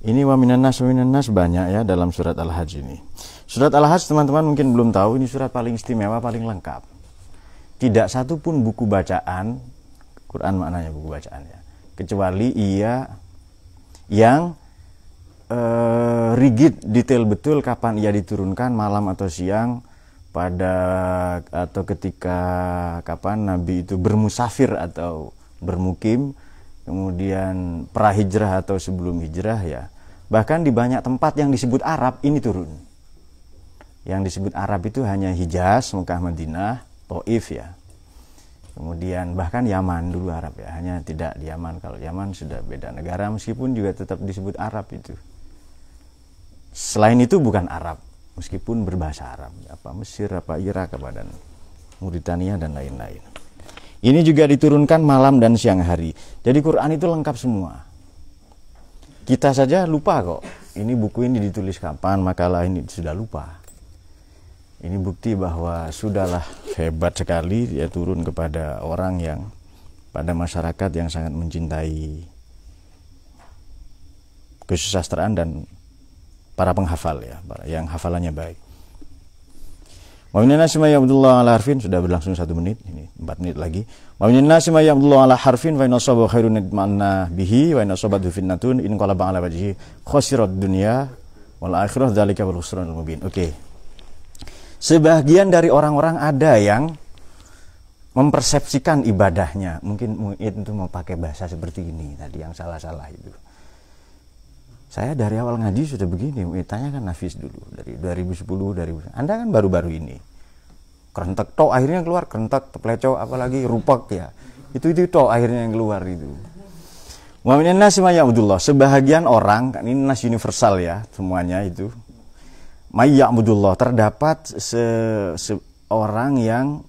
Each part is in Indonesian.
Ini wa minan nas banyak ya dalam surat Al-Hajj ini. Surat Al-Hajj teman-teman mungkin belum tahu, ini surat paling istimewa, paling lengkap. Tidak satu pun buku bacaan, Quran maknanya buku bacaan ya, kecuali ia yang rigid, detail betul kapan ia diturunkan, malam atau siang, pada atau ketika kapan Nabi itu bermusafir atau bermukim, kemudian pra-hijrah atau sebelum hijrah ya. Bahkan di banyak tempat yang disebut Arab ini turun. Yang disebut Arab itu hanya Hijaz, Mekah, Madinah, Taif ya. Kemudian bahkan Yaman dulu Arab ya, hanya tidak di Yaman. Kalau Yaman sudah beda negara, meskipun juga tetap disebut Arab itu. Selain itu bukan Arab, meskipun berbahasa Arab, apa Mesir, apa Irak, apa dan Mauritania dan lain-lain. Ini juga diturunkan malam dan siang hari. Jadi Quran itu lengkap semua. Kita saja lupa kok. Ini buku ini ditulis kapan, makalah ini sudah lupa. Ini bukti bahwa sudahlah hebat sekali dia turun kepada orang yang, pada masyarakat yang sangat mencintai kesusastraan dan para penghafal ya, yang hafalannya baik. Wa minan nasi may ya'budullah ala harfin, sudah berlangsung 1 menit, ini 4 menit lagi. Wa minan nasi may ya'budullah ala harfin fa inna sabahu khairun itma'anna bihi wa inna sabatu fitnatun in qalaba ala wajhi khasirat dunya wal akhirah dzalika wal khusranul mubin. Oke. Sebagian dari orang-orang ada yang mempersepsikan ibadahnya, mungkin itu mau pakai bahasa seperti ini tadi yang salah-salah itu. Saya dari awal ngaji sudah begini, tanya kan Nafis dulu dari 2010, Anda kan baru-baru ini. Kerentek tok akhirnya keluar, kerentek, tepleco, apalagi rupak ya. Itu tok akhirnya yang keluar itu. Wa minan nasi may ya'budullah, sebahagian orang, kan ini nas universal ya, semuanya itu. May ya'budullah, terdapat seorang yang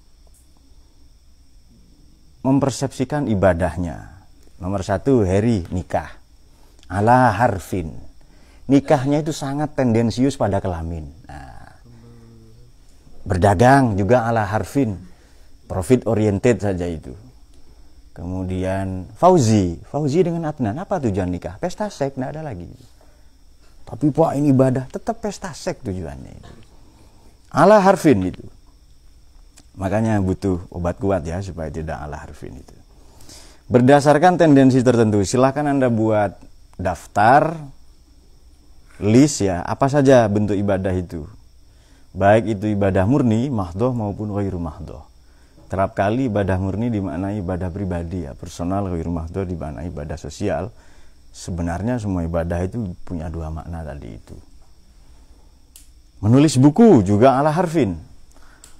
mempersepsikan ibadahnya. Nomor 1, Heri, nikah. Ala harfin, nikahnya itu sangat tendensius pada kelamin. Nah, berdagang juga ala harfin, profit oriented saja itu. Kemudian Fauzi dengan Adnan, apa tujuan nikah? Pesta seks, tidak ada lagi. Tapi Pak ini ibadah, tetap pesta seks tujuannya itu. Ala harfin itu. Makanya butuh obat kuat ya supaya tidak ala harfin itu. Berdasarkan tendensi tertentu, silakan Anda buat daftar, list ya, apa saja bentuk ibadah itu. Baik itu ibadah murni, mahdoh maupun ghairu mahdoh. Kerap kali ibadah murni dimaknai ibadah pribadi ya, personal, ghairu mahdoh dimaknai ibadah sosial. Sebenarnya semua ibadah itu punya 2 makna tadi itu. Menulis buku juga ala harfin.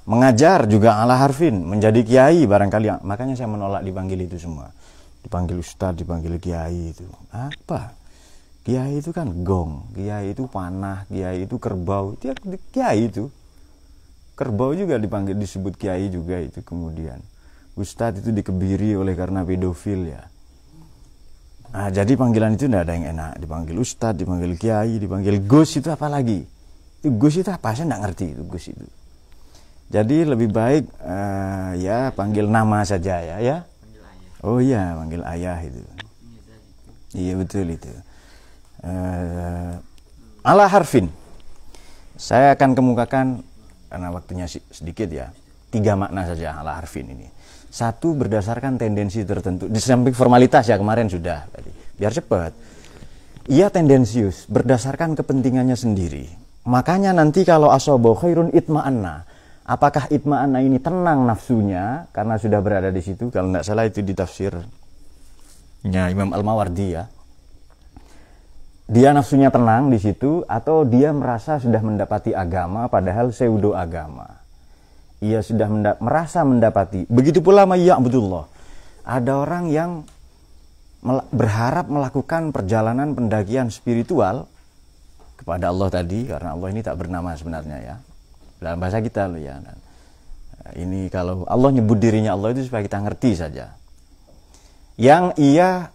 Mengajar juga ala harfin. Menjadi kiai barangkali, makanya saya menolak dipanggil itu semua. Dipanggil ustadz, dipanggil kiai itu apa? Kiai itu kan gong, kiai itu panah, kiai itu kerbau. Itu kiai itu. Kerbau juga dipanggil, disebut kiai juga itu. Kemudian ustadz itu dikebiri oleh karena pedofil ya. Nah, jadi panggilan itu tidak ada yang enak. Dipanggil ustadz, dipanggil kiai, dipanggil gus, itu apa lagi? Itu gus itu apa? Saya tidak ngerti itu gus itu. Jadi lebih baik ya panggil nama saja ya. Oh iya, panggil ayah itu. Iya betul itu. Ala harfin. Saya akan kemukakan karena waktunya sedikit ya. 3 makna saja ala harfin ini. 1 berdasarkan tendensi tertentu. Di samping formalitas ya kemarin sudah tadi. Biar cepat. Ia tendensius berdasarkan kepentingannya sendiri. Makanya nanti kalau asabahu khairun itma'anna. Apakah itma'anna ini tenang nafsunya karena sudah berada di situ? Kalau tidak salah itu di tafsirnya Imam Al-Mawardi ya. Dia nafsunya tenang di situ atau dia merasa sudah mendapati agama padahal pseudo agama. Ia sudah merasa mendapati. Begitu pula may ya'budullah. Ada orang yang berharap melakukan perjalanan pendakian spiritual kepada Allah tadi, karena Allah ini tak bernama sebenarnya ya. Dalam bahasa kita loh ya. Ini kalau Allah nyebut dirinya Allah itu supaya kita ngerti saja. Yang ia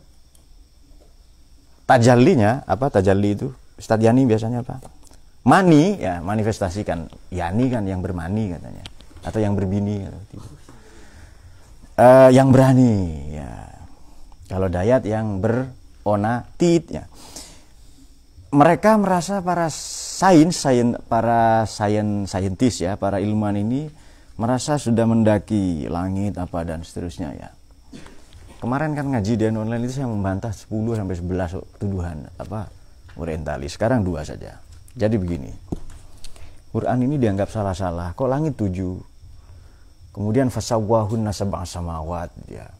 tajallinya, apa tajalli itu? Ustaz Yani biasanya apa? Mani, ya manifestasikan. Yani kan yang bermani katanya. Atau yang berbini. Yang berani ya. Kalau dayat yang beronatit ya. mereka merasa para saintis ya, para ilmuwan ini merasa sudah mendaki langit apa dan seterusnya ya. Kemarin kan ngaji di online itu saya membantah 10 sampai 11 tuduhan apa orientalis. Sekarang 2 saja. Jadi begini. Quran ini dianggap salah-salah. Kok langit 7? Kemudian fasawwahunna sab'a samawat ya.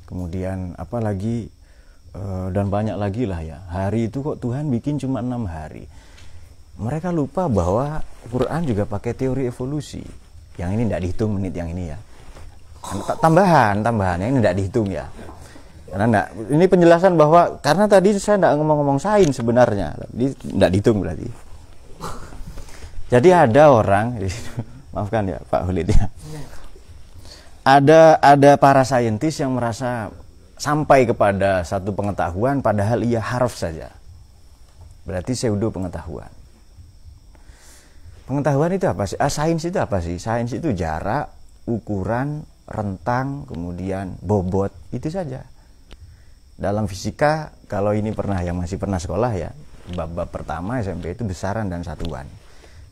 Kemudian apa lagi dan banyak lagi lah ya. Hari itu kok Tuhan bikin cuma 6 hari. Mereka lupa bahwa Quran juga pakai teori evolusi. Yang ini tidak dihitung menit yang ini ya. Tambahan yang ini tidak dihitung ya. Karena ini penjelasan bahwa karena tadi saya tidak ngomong-ngomong sains sebenarnya, tidak dihitung berarti. Jadi ada orang, maafkan ya Pak Hulid ya. Ada para saintis yang merasa sampai kepada satu pengetahuan padahal ia harf saja. Berarti pseudo pengetahuan. Pengetahuan itu apa sih? Sains itu apa sih? Sains itu jarak, ukuran, rentang, kemudian bobot, itu saja. Dalam fisika, kalau ini yang masih pernah sekolah ya, bab pertama SMP itu besaran dan satuan.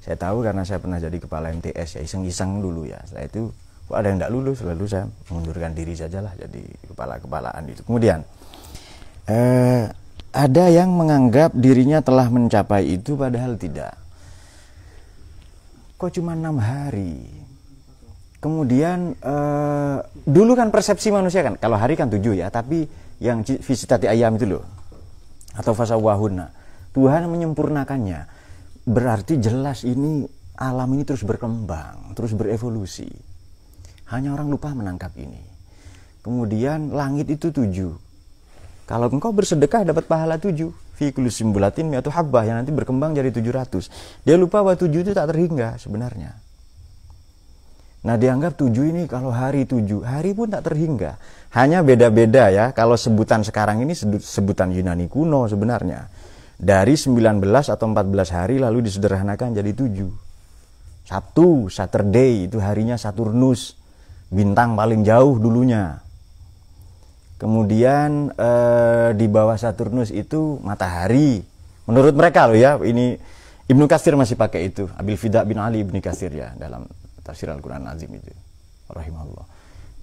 Saya tahu karena saya pernah jadi kepala MTS ya, iseng-iseng dulu ya. Setelah itu, kok ada yang tidak lulus, lalu saya mengundurkan diri sajalah jadi kepala-kepalaan itu. Kemudian, ada yang menganggap dirinya telah mencapai itu padahal tidak. Kok cuma 6 hari? Kemudian dulu kan persepsi manusia kan, kalau hari kan 7 ya, tapi yang visitati ayam itu loh, atau fasawahuna, Tuhan menyempurnakannya. Berarti jelas ini alam ini terus berkembang, terus berevolusi. Hanya orang lupa menangkap ini. Kemudian langit itu 7. Kalau engkau bersedekah dapat pahala 7. Fi kulli simbulatin mi'atu habbah, yang nanti berkembang jadi 700. Dia lupa bahwa 7 itu tak terhingga sebenarnya. Nah dianggap 7 ini kalau hari 7, hari pun tak terhingga. Hanya beda-beda ya, kalau sebutan sekarang ini sebutan Yunani kuno sebenarnya. Dari 19 atau 14 hari lalu disederhanakan jadi 7. Sabtu, Saturday, itu harinya Saturnus, bintang paling jauh dulunya. Kemudian di bawah Saturnus itu matahari. Menurut mereka loh ya, ini Ibnu Katsir masih pakai itu. Abil Fida bin Ali Ibnu Katsir ya, dalam tafsir Al-Quran Azim itu, rahimahullah.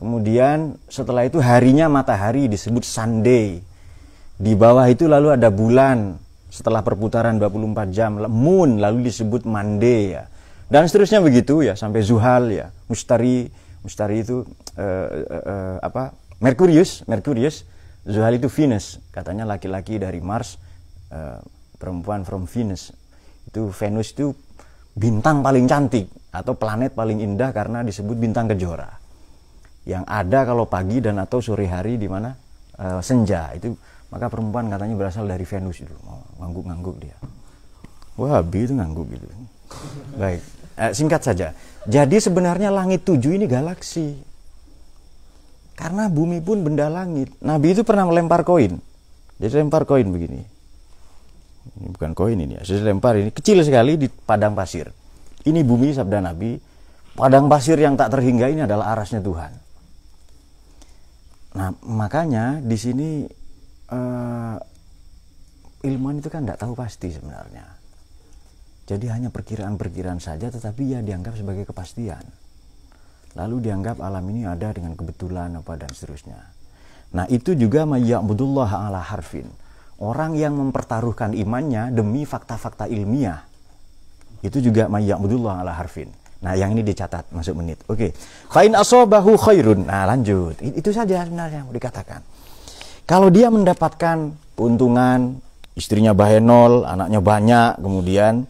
Kemudian setelah itu harinya matahari disebut Sunday. Di bawah itu lalu ada bulan setelah perputaran 24 jam, moon lalu disebut Monday ya. Dan seterusnya begitu ya, sampai Zuhal ya, Mustari itu Merkurius, Zuhal itu Venus, katanya laki-laki dari Mars, perempuan from Venus. Itu Venus itu bintang paling cantik atau planet paling indah karena disebut bintang kejora. Yang ada kalau pagi dan atau sore hari di mana senja itu, maka perempuan katanya berasal dari Venus itu. Ngangguk-ngangguk dia. Wah, itu ngangguk gitu. Baik, singkat saja. Jadi sebenarnya langit 7 ini galaksi. Karena bumi pun benda langit. Nabi itu pernah melempar koin. Jadi lempar koin begini. Ini bukan koin ini ya. Saya lempar ini kecil sekali di padang pasir. Ini bumi sabda Nabi. Padang pasir yang tak terhingga ini adalah arasnya Tuhan. Nah, makanya di sini ilmuwan itu kan tidak tahu pasti sebenarnya. Jadi hanya perkiraan-perkiraan saja, tetapi ya dianggap sebagai kepastian. Lalu dianggap alam ini ada dengan kebetulan apa dan seterusnya. Nah itu juga mayya'budullah ala harfin. Orang yang mempertaruhkan imannya demi fakta-fakta ilmiah. Itu juga mayya'budullah ala harfin. Nah yang ini dicatat masuk menit. Oke. Fa'in asobahu khairun. Nah lanjut. Itu saja sebenarnya mau dikatakan. Kalau dia mendapatkan keuntungan, istrinya bahenol, anaknya banyak, kemudian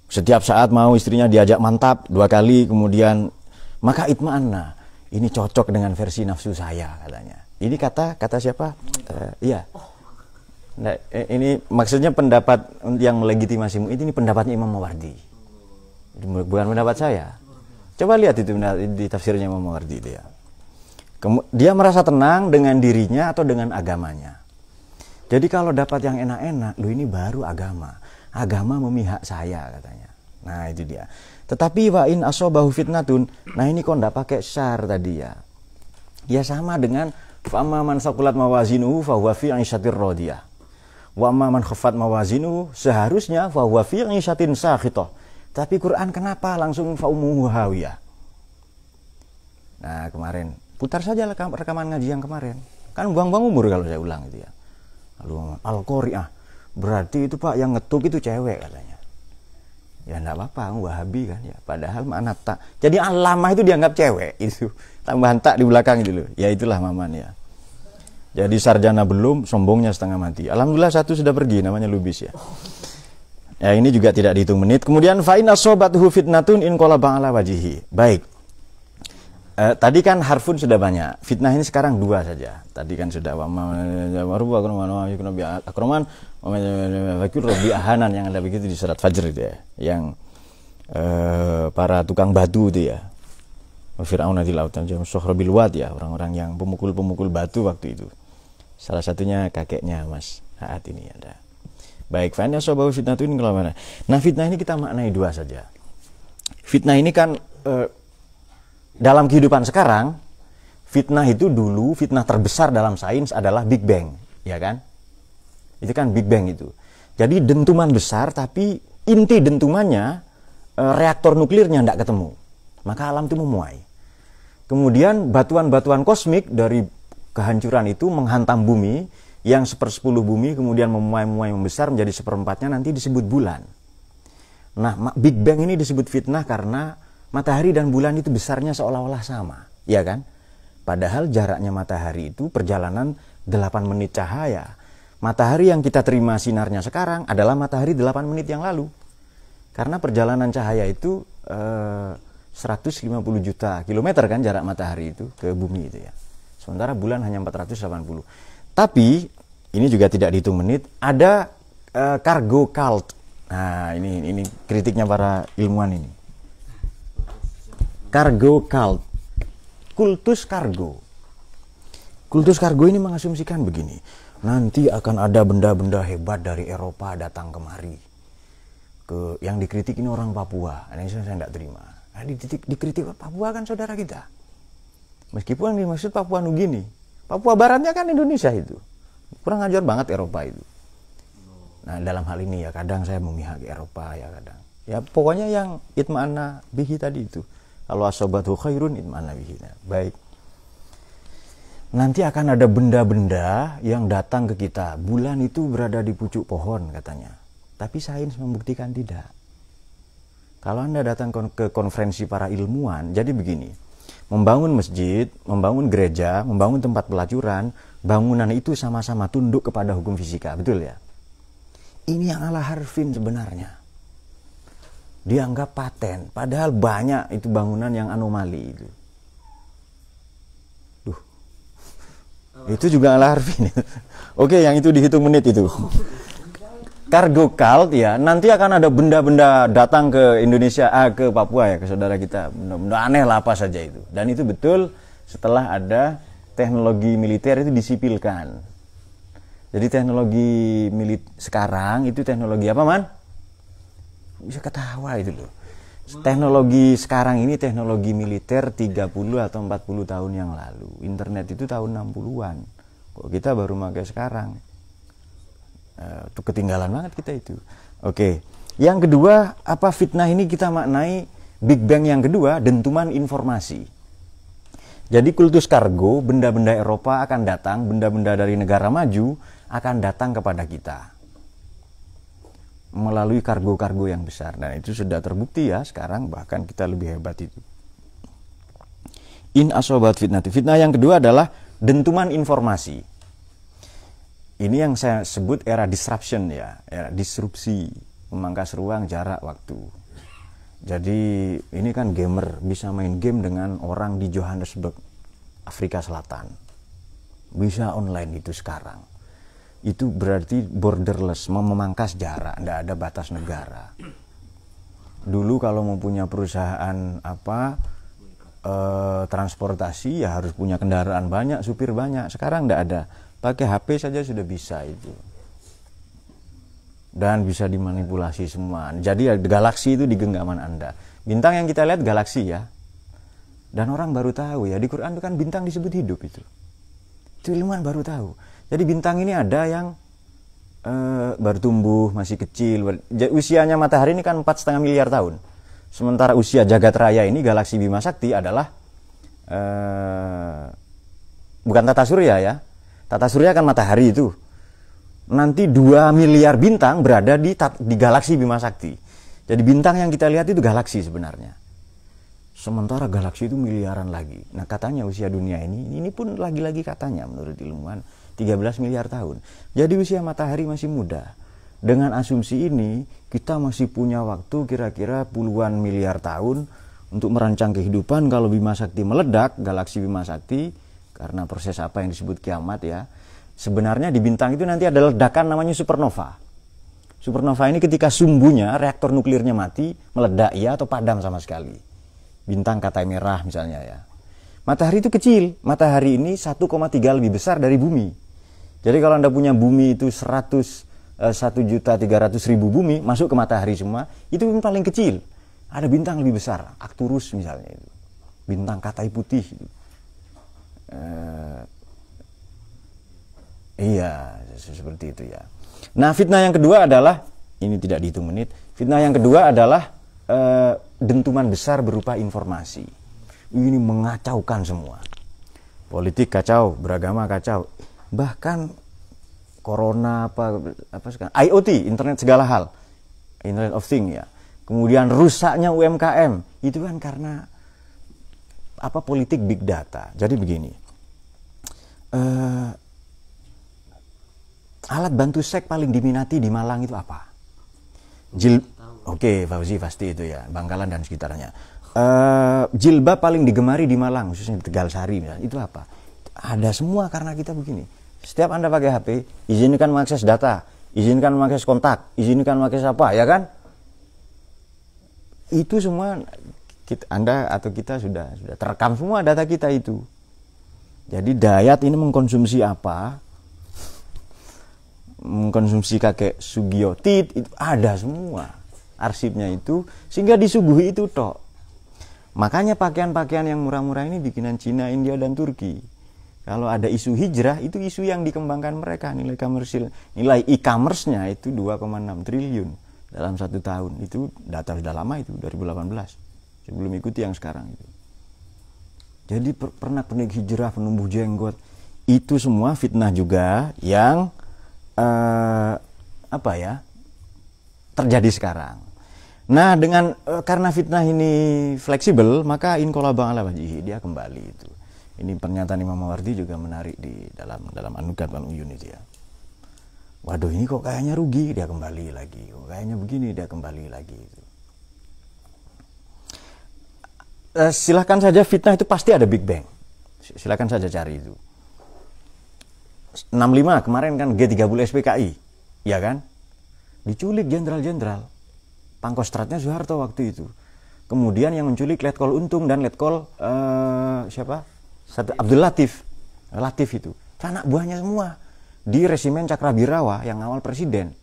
setiap saat mau istrinya diajak mantap 2 kali, kemudian maka itma'anna, ini cocok dengan versi nafsu saya katanya. Ini kata siapa? Iya. Nah, ini maksudnya pendapat yang melegitimasimu ini pendapatnya Imam Mawardi. Bukan pendapat saya. Coba lihat itu di tafsirnya Imam Mawardi itu ya. Dia merasa tenang dengan dirinya atau dengan agamanya. Jadi kalau dapat yang enak-enak, ini baru agama. Agama memihak saya katanya. Nah itu dia. Tetapi wa in asobahu fitnatun. Nah ini kok enggak pakai syar tadi ya. Ya sama dengan fa'amma man saqulat mawazinuhu fa huwa fi 'ishatir radiyah. Wa amma man khaffat mawazinu, seharusnya fa huwa fi 'ishatin sakhithah. Tapi Quran kenapa langsung fa ummuhu hawiyah? Nah, kemarin putar saja rekaman ngaji yang kemarin. Kan buang-buang umur kalau saya ulang itu ya. Lalu Al-Qari'ah. Berarti itu Pak yang ngetuk itu cewek katanya. Ya enggak apa-apa, Wahabi kan ya. Padahal makna tak. Jadi alamah itu dianggap cewek itu. Tambahan tak di belakang itu loh. Ya itulah Maman ya. Jadi sarjana belum, sombongnya setengah mati. Alhamdulillah satu sudah pergi, namanya Lubis ya. Ya ini juga tidak dihitung menit. Kemudian fa inna sobathu fitnatun in qalaba ala wajhihi. Baik. Tadi kan harfun sudah banyak. Fitnah ini sekarang dua saja. Tadi kan sudah akroman ahanan yang ada begitu di surat Fajr itu ya. Yang para tukang batu itu ya. Fir'auna di lautan Sohrobil Wad ya, orang-orang yang pemukul-pemukul batu waktu itu. Salah satunya kakeknya Mas Haat ini ada. Baik, fa'inna sobahu fitnah itu ini kalau mana. Nah, fitnah ini kita maknai dua saja. Fitnah ini kan dalam kehidupan sekarang, fitnah itu dulu fitnah terbesar dalam sains adalah Big Bang, ya kan? Itu kan Big Bang itu. Jadi dentuman besar, tapi inti dentumannya reaktor nuklirnya tidak ketemu. Maka alam itu memuai. Kemudian batuan-batuan kosmik dari kehancuran itu menghantam bumi, yang 1/10 bumi kemudian memuai-muai membesar menjadi 1/4-nya nanti disebut bulan. Nah, Big Bang ini disebut fitnah karena matahari dan bulan itu besarnya seolah-olah sama, ya kan? Padahal jaraknya matahari itu perjalanan 8 menit cahaya. Matahari yang kita terima sinarnya sekarang adalah matahari 8 menit yang lalu. Karena perjalanan cahaya itu 150 juta kilometer kan jarak matahari itu ke bumi itu ya. Sementara bulan hanya 480. Tapi ini juga tidak dihitung menit. Ada cargo cult. Nah, ini kritiknya para ilmuwan ini. Cargo cult. Kultus kargo. Kultus kargo ini mengasumsikan begini. Nanti akan ada benda-benda hebat dari Eropa datang kemari. Yang dikritik ini orang Papua. Ini saya tidak terima. Nah, dikritik Papua kan saudara kita. Meskipun yang dimaksud Papua Nugini. Papua Baratnya kan Indonesia itu. Kurang ajar banget Eropa itu. Nah, dalam hal ini ya kadang saya memihak Eropa ya kadang. Ya pokoknya yang itma'anna bihi tadi itu. Kalau asobatu khairun itma'anna bihi. Nah, baik. Nanti akan ada benda-benda yang datang ke kita. Bulan itu berada di pucuk pohon katanya. Tapi sains membuktikan tidak. Kalau Anda datang ke konferensi para ilmuwan, jadi begini. Membangun masjid, membangun gereja, membangun tempat pelacuran, bangunan itu sama-sama tunduk kepada hukum fisika, betul ya? Ini yang ala harfin sebenarnya. Dianggap paten, padahal banyak itu bangunan yang anomali itu. Itu juga ala harfin. Oke, yang itu dihitung menit itu. Cargo cult ya, nanti akan ada benda-benda datang ke Indonesia, ke Papua ya, ke saudara kita. Benda-benda aneh lah apa saja itu. Dan itu betul setelah ada teknologi militer itu disipilkan. Jadi teknologi sekarang itu teknologi apa man? Bisa ketawa itu loh. Teknologi sekarang ini teknologi militer 30 atau 40 tahun yang lalu. Internet itu tahun 60-an. Kok kita baru pakai sekarang? Itu ketinggalan banget kita itu. Oke. Yang kedua, apa fitnah ini kita maknai Big Bang yang kedua, dentuman informasi. Jadi kultus kargo, benda-benda Eropa akan datang, benda-benda dari negara maju akan datang kepada kita melalui kargo-kargo yang besar. Dan itu sudah terbukti ya sekarang, bahkan kita lebih hebat itu. In asobat fitnah. Fitnah yang kedua adalah dentuman informasi. Ini yang saya sebut era disruption ya, era disrupsi, memangkas ruang, jarak, waktu. Jadi ini kan gamer, bisa main game dengan orang di Johannesburg, Afrika Selatan. Bisa online itu sekarang. Itu berarti borderless, memangkas jarak, tidak ada batas negara. Dulu kalau mau punya perusahaan transportasi ya harus punya kendaraan banyak, supir banyak. Sekarang tidak ada. Pakai HP saja sudah bisa itu. Dan bisa dimanipulasi semua. Jadi galaksi itu di genggaman Anda. Bintang yang kita lihat galaksi ya. Dan orang baru tahu ya, di Quran itu kan bintang disebut hidup itu. Itu ilmuwan baru tahu. Jadi bintang ini ada yang baru tumbuh, masih kecil. Usianya matahari ini kan 4,5 miliar tahun. Sementara usia jagat raya ini, galaksi Bima Sakti adalah bukan tata surya ya. Tata surya kan matahari itu. Nanti 2 miliar bintang berada di galaksi Bima Sakti. Jadi bintang yang kita lihat itu galaksi sebenarnya. Sementara galaksi itu miliaran lagi. Nah katanya usia dunia ini pun lagi-lagi katanya menurut ilmuwan 13 miliar tahun. Jadi usia matahari masih muda. Dengan asumsi ini kita masih punya waktu kira-kira puluhan miliar tahun untuk merancang kehidupan. Kalau Bima Sakti meledak, galaksi Bima Sakti, karena proses apa yang disebut kiamat ya. Sebenarnya di bintang itu nanti ada ledakan namanya supernova. Supernova ini ketika sumbunya, reaktor nuklirnya mati, meledak ya atau padam sama sekali. Bintang Katai Merah misalnya ya. Matahari itu kecil. Matahari ini 1,3 lebih besar dari bumi. Jadi kalau Anda punya bumi itu 1.300.000 bumi masuk ke matahari semua, itu yang paling kecil. Ada bintang lebih besar, Arcturus misalnya itu. Bintang Katai Putih itu. Iya, seperti itu ya. Nah, fitnah yang kedua adalah, ini tidak dihitung menit. Fitnah yang kedua adalah dentuman besar berupa informasi. Ini mengacaukan semua. Politik kacau, beragama kacau. Bahkan corona apa sekarang, IoT, internet segala hal. Internet of Things ya. Kemudian rusaknya UMKM, itu kan karena politik big data. Jadi begini. Alat bantu seks paling diminati di Malang itu apa? Oke, Fauzi pasti itu ya, Bangkalan dan sekitarnya. Jilbab paling digemari di Malang, khususnya di Tegalsari misalnya, itu apa? Ada semua karena kita begini. Setiap Anda pakai HP, izinkan mengakses data, izinkan mengakses kontak, izinkan mengakses apa, ya kan? Itu semua Anda atau kita sudah terekam semua data kita itu. Jadi Dayat ini mengkonsumsi apa? Mengkonsumsi kakek Sugiotit, itu ada semua arsipnya itu, sehingga disuguhi itu tok. Makanya pakaian-pakaian yang murah-murah ini bikinan Cina, India, dan Turki. Kalau ada isu hijrah, itu isu yang dikembangkan mereka. Nilai komersil, nilai e-commerce-nya itu 2,6 triliun dalam 1 tahun. Itu data sudah lama itu, 2018. Sebelum ikuti yang sekarang itu. Jadi pernak-pernik hijrah, penumbuh jenggot, itu semua fitnah juga yang terjadi sekarang. Nah, karena fitnah ini fleksibel, maka inqalaba ala wajhihi, dia kembali itu. Ini pernyataan Imam Mawardi juga menarik di dalam An-Nukat wal Uyun itu ya. Waduh, ini kok kayaknya rugi, dia kembali lagi. Kok kayaknya begini, dia kembali lagi itu. Silahkan saja, fitnah itu pasti ada Big Bang. Silahkan saja cari itu. 65 kemarin kan G30 SPKI, ya kan? Diculik jenderal-jenderal. Pangkostratnya Soeharto waktu itu. Kemudian yang menculik Letkol Untung dan Letkol Abdul Latif. Latif itu. Anak buahnya semua. Di resimen Cakrabirawa yang awal presiden.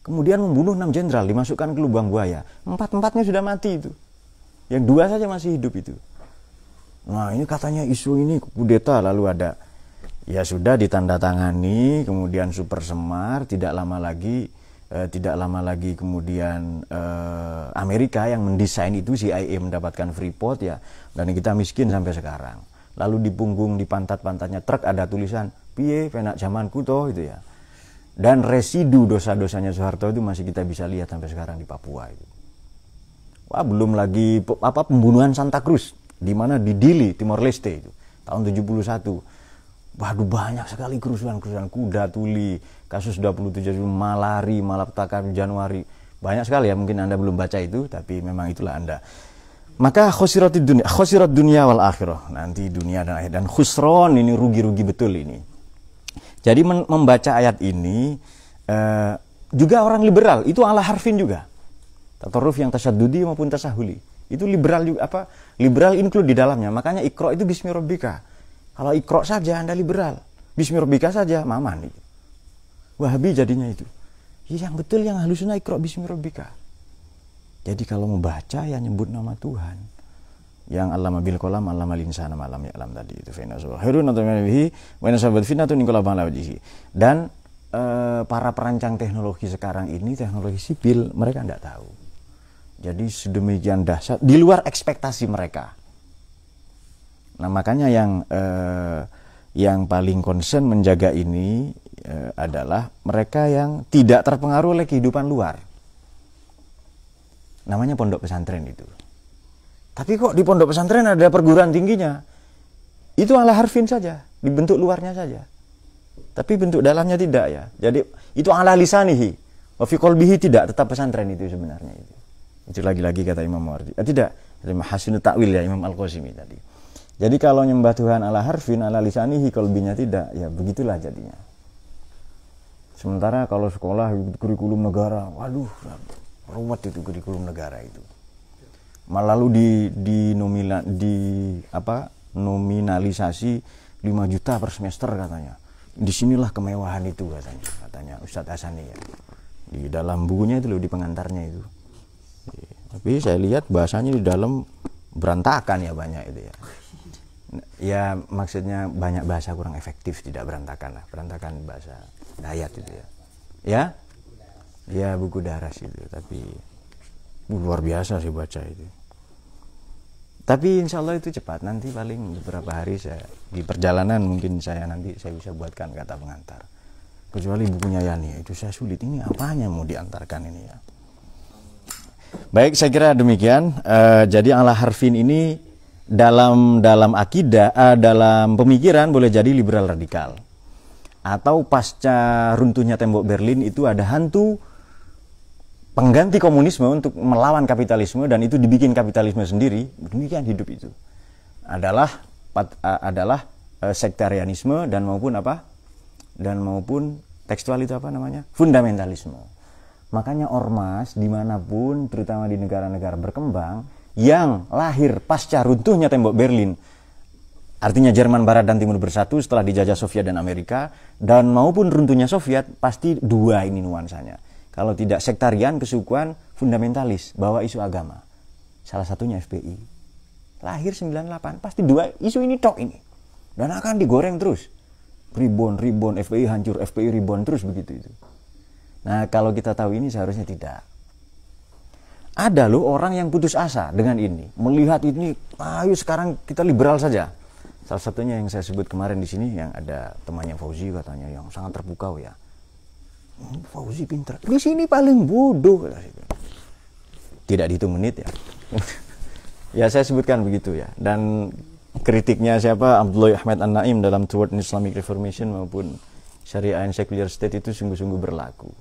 Kemudian membunuh 6 jenderal, dimasukkan ke lubang buaya. 4-4-nya sudah mati itu. Yang 2 saja masih hidup itu. Nah, ini katanya isu ini kudeta, lalu ada, ya sudah ditandatangani, kemudian Super Semar, tidak lama lagi kemudian Amerika yang mendesain itu, CIA mendapatkan Freeport ya, dan kita miskin sampai sekarang. Lalu di punggung, di pantat-pantatnya truk ada tulisan piye penak zamanku toh itu ya. Dan residu dosa-dosanya Soeharto itu masih kita bisa lihat sampai sekarang di Papua itu. Wah, belum lagi pembunuhan Santa Cruz di mana di Dili, Timor Leste itu tahun 71. Waduh, banyak sekali kerusuhan-kerusuhan, kuda tuli, kasus 27 malari, malapetaka Januari. Banyak sekali ya, mungkin Anda belum baca itu, tapi memang itulah Anda. Maka khosirat dunia wal akhirah, nanti dunia dan akhir, dan khusron ini rugi-rugi betul ini. Jadi membaca ayat ini juga orang liberal itu ala harfin juga. Tatarruf yang tasaddudi maupun tasahuli. Itu liberal juga, liberal include di dalamnya. Makanya Iqra itu bismi rabbika. Kalau Iqra saja Anda liberal, bismi rabbika saja maman itu. Wahabi jadinya itu. Yang betul yang Ahlus Sunnah Iqra bismi rabbika. Jadi kalau membaca ya nyebut nama Tuhan. Yang allama bil qalam allama linsana ma lam ya'lam tadi itu fa inna zahirun atau bihi wa inna sabat fitnatun inqala ba'la wajhi. Dan para perancang teknologi sekarang ini, teknologi sipil, mereka tidak tahu. Jadi sedemikian dahsyat, di luar ekspektasi mereka. Nah makanya yang paling concern menjaga ini adalah mereka yang tidak terpengaruh oleh kehidupan luar. Namanya pondok pesantren itu. Tapi kok di pondok pesantren ada perguruan tingginya? Itu ala harfin saja, dibentuk luarnya saja. Tapi bentuk dalamnya tidak ya. Jadi itu ala lisanihi. Wa fi qalbihi tidak, tetap pesantren itu sebenarnya itu. Itu lagi-lagi kata Imam Mawardi. Tidak, Hasinut Ta'wil ya Imam Al-Qasimi tadi. Jadi kalau nyembah Tuhan ala harfin, ala lisanihi, qalbinya tidak, ya begitulah jadinya. Sementara kalau sekolah kurikulum negara, waduh, ruwet itu kurikulum negara itu. Malah lalu nominalisasi 5 juta per semester katanya. Disinilah kemewahan itu katanya Ustadz Hasani ya. Di dalam bukunya itu loh, di pengantarnya itu. Tapi saya lihat bahasanya di dalam berantakan ya banyak itu ya. Ya maksudnya banyak bahasa kurang efektif, tidak berantakan lah. Berantakan bahasa Dayat itu ya. Ya? Ya buku daras itu. Tapi luar biasa sih baca itu. Tapi insya Allah itu cepat. Nanti paling beberapa hari saya di perjalanan mungkin saya bisa buatkan kata pengantar. Kecuali bukunya Yani itu saya sulit. Ini apanya mau diantarkan ini ya. Baik, saya kira demikian. Jadi ala harfin ini dalam akidah, dalam pemikiran boleh jadi liberal radikal. Atau pasca runtuhnya tembok Berlin itu ada hantu pengganti komunisme untuk melawan kapitalisme, dan itu dibikin kapitalisme sendiri. Demikian hidup itu. Adalah sektarianisme dan maupun tekstual itu apa namanya? Fundamentalisme. Makanya ormas dimanapun, terutama di negara-negara berkembang, yang lahir pasca runtuhnya tembok Berlin, artinya Jerman Barat dan Timur bersatu setelah dijajah Soviet dan Amerika, dan maupun runtuhnya Soviet, pasti dua ini nuansanya. Kalau tidak sektarian, kesukuan, fundamentalis, bawa isu agama. Salah satunya FPI. Lahir 98, pasti dua isu ini tok ini. Dan akan digoreng terus. Ribon, FPI hancur, FPI ribon, terus begitu itu. Nah kalau kita tahu ini seharusnya tidak. Ada loh orang yang putus asa dengan ini. Melihat ini, ayo sekarang kita liberal saja. Salah satunya yang saya sebut kemarin di sini, yang ada temannya Fauzi katanya, yang sangat terpukau ya. Fauzi pintar. Di sini paling bodoh. Tidak dihitung menit ya. Ya saya sebutkan begitu ya. Dan kritiknya siapa? Abdullah Ahmad An-Naim dalam Toward Islamic Reformation maupun Syariah and Secular State itu sungguh-sungguh berlaku.